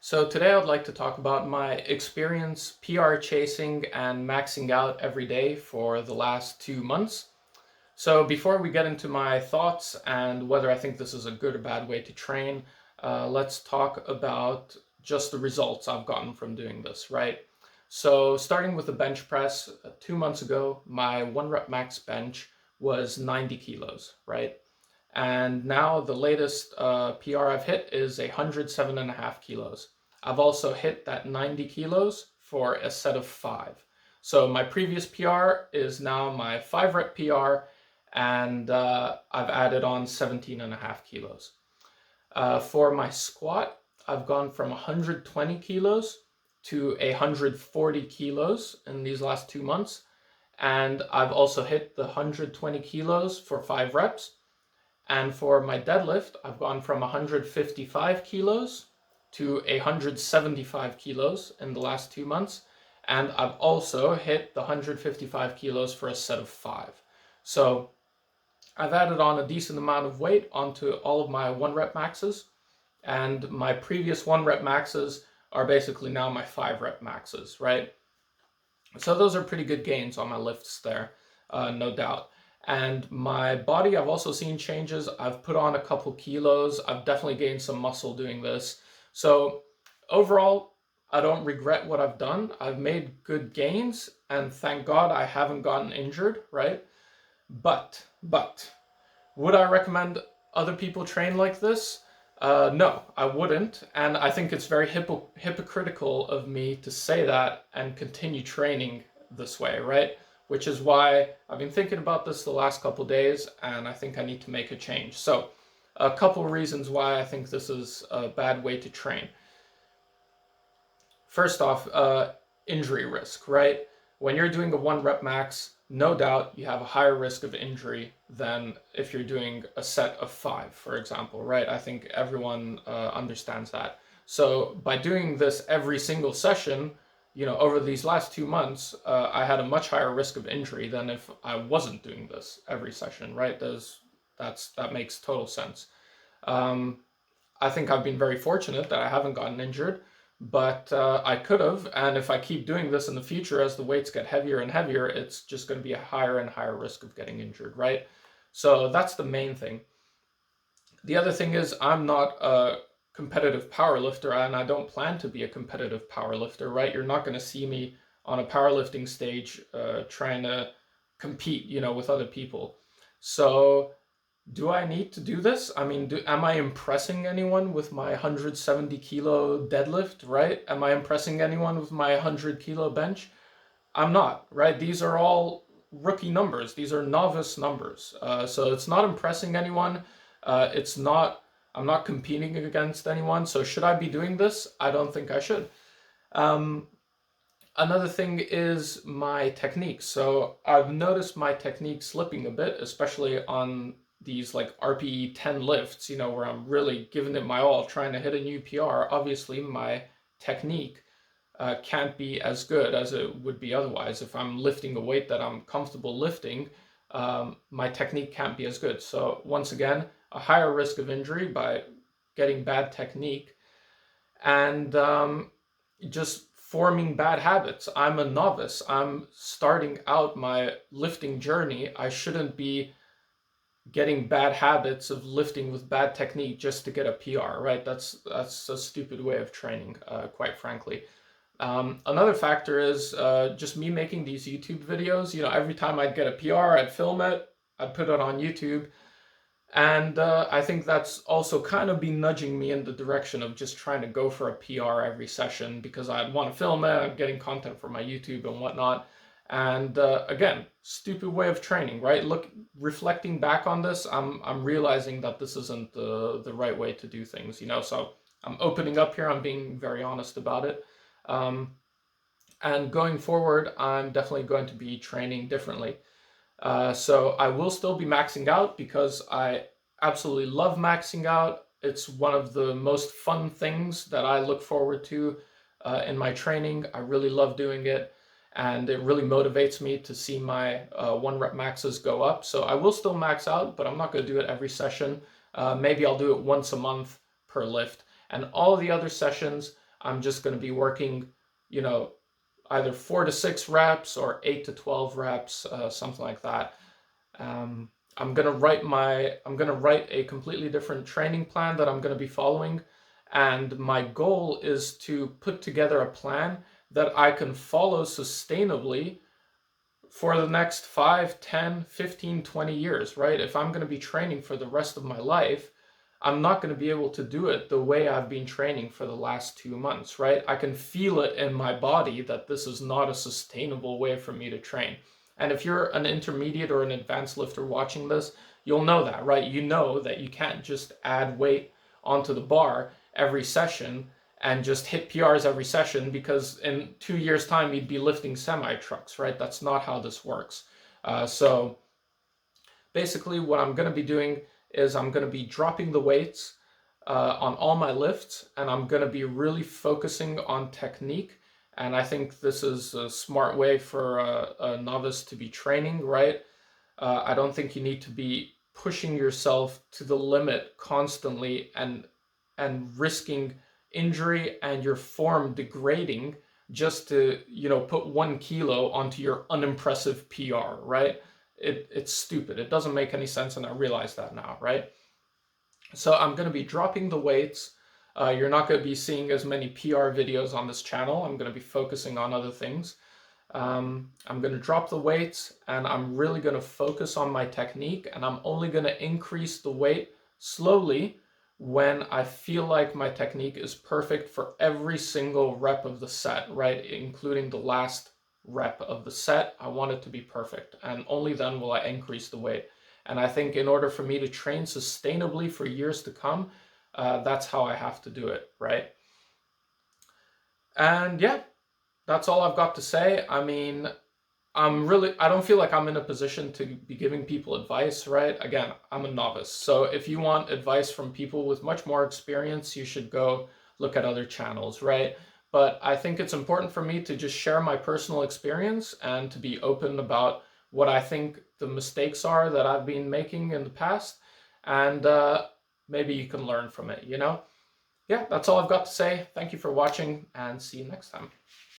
So today I'd like to talk about my experience PR chasing and maxing out every day for the last 2 months. So before we get into my thoughts and whether I think this is a good or bad way to train, let's talk about just the results I've gotten from doing this, right? So starting with the bench press, 2 months ago, my one rep max bench was 90 kilos, right? And now the latest PR I've hit is 107.5 kilos. I've also hit that 90 kilos for a set of 5. So my previous PR is now my 5 rep PR, and I've added on 17.5 kilos. For my squat, I've gone from 120 kilos to 140 kilos in these last 2 months. And I've also hit the 120 kilos for 5 reps. And for my deadlift, I've gone from 155 kilos to 175 kilos in the last 2 months. And I've also hit the 155 kilos for a set of 5. So I've added on a decent amount of weight onto all of my 1 rep maxes. And my previous 1 rep maxes are basically now my 5 rep maxes, right? So those are pretty good gains on my lifts there, no doubt. And my body, I've also seen changes. I've put on a couple kilos. I've definitely gained some muscle doing this. So overall, I don't regret what I've done. I've made good gains, and thank God I haven't gotten injured, right? But, would I recommend other people train like this? No, I wouldn't. And I think it's very hypocritical of me to say that and continue training this way, right? Which is why I've been thinking about this the last couple days, and I think I need to make a change. So, a couple reasons why I think this is a bad way to train. First off, injury risk, right? When you're doing a 1 rep max, no doubt you have a higher risk of injury than if you're doing a set of 5, for example, right? I think everyone understands that. So by doing this every single session, over these last 2 months, I had a much higher risk of injury than if I wasn't doing this every session, right? That makes total sense. I think I've been very fortunate that I haven't gotten injured, but I could have. And if I keep doing this in the future, as the weights get heavier and heavier, it's just going to be a higher and higher risk of getting injured, right? So that's the main thing. The other thing is I'm not a competitive powerlifter, and I don't plan to be a competitive powerlifter, right? You're not going to see me on a powerlifting stage trying to compete, with other people. So do I need to do this? I mean, am I impressing anyone with my 170 kilo deadlift, right? Am I impressing anyone with my 100 kilo bench? I'm not, right? These are all rookie numbers. These are novice numbers. So it's not impressing anyone. I'm not competing against anyone. So should I be doing this? I don't think I should. Another thing is my technique. So I've noticed my technique slipping a bit, especially on these like RPE 10 lifts, where I'm really giving it my all, trying to hit a new PR. Obviously, my technique can't be as good as it would be otherwise. If I'm lifting a weight that I'm comfortable lifting, my technique can't be as good. So once again, a higher risk of injury by getting bad technique and just forming bad habits. I'm a novice. I'm starting out my lifting journey. I shouldn't be getting bad habits of lifting with bad technique just to get a PR, right? That's a stupid way of training, quite frankly. Another factor is just me making these YouTube videos. Every time I'd get a PR, I'd film it, I'd put it on YouTube. And I think that's also kind of been nudging me in the direction of just trying to go for a PR every session because I'd want to film it, I'm getting content for my YouTube and whatnot. And again, stupid way of training, right? Reflecting back on this, I'm realizing that this isn't the right way to do things, So I'm opening up here. I'm being very honest about it. And going forward, I'm definitely going to be training differently. So I will still be maxing out because I absolutely love maxing out. It's one of the most fun things that I look forward to in my training. I really love doing it, and it really motivates me to see my 1 rep maxes go up. So I will still max out, but I'm not going to do it every session. Maybe I'll do it once a month per lift. And all the other sessions, I'm just going to be working, you know, either 4 to 6 reps or 8 to 12 reps, something like that. Um, I'm gonna write a completely different training plan that I'm gonna be following, and my goal is to put together a plan that I can follow sustainably for the next 5, 10, 15, 20 years, right? If I'm going to be training for the rest of my life, I'm not going to be able to do it the way I've been training for the last 2 months, right? I can feel it in my body that this is not a sustainable way for me to train. And if you're an intermediate or an advanced lifter watching this, you'll know that, right? You know that you can't just add weight onto the bar every session and just hit PRs every session, because in 2 years' time you'd be lifting semi trucks, right? That's not how this works. So basically, what I'm going to be doing is I'm going to be dropping the weights on all my lifts, and I'm going to be really focusing on technique. And I think this is a smart way for a novice to be training, right? I don't think you need to be pushing yourself to the limit constantly and risking injury and your form degrading just to, put 1 kilo onto your unimpressive PR, right? It's stupid. It doesn't make any sense, and I realize that now, right? So I'm going to be dropping the weights. You're not going to be seeing as many PR videos on this channel. I'm going to be focusing on other things. I'm going to drop the weights, and I'm really going to focus on my technique, and I'm only going to increase the weight slowly when I feel like my technique is perfect for every single rep of the set, right? Including the last rep of the set. I want it to be perfect, and only then will I increase the weight. And I think in order for me to train sustainably for years to come, that's how I have to do it, right? And yeah, that's all I've got to say. I mean, I don't feel like I'm in a position to be giving people advice, right? Again, I'm a novice. So if you want advice from people with much more experience, you should go look at other channels, right? But I think it's important for me to just share my personal experience and to be open about what I think the mistakes are that I've been making in the past. And maybe you can learn from it, Yeah, that's all I've got to say. Thank you for watching, and see you next time.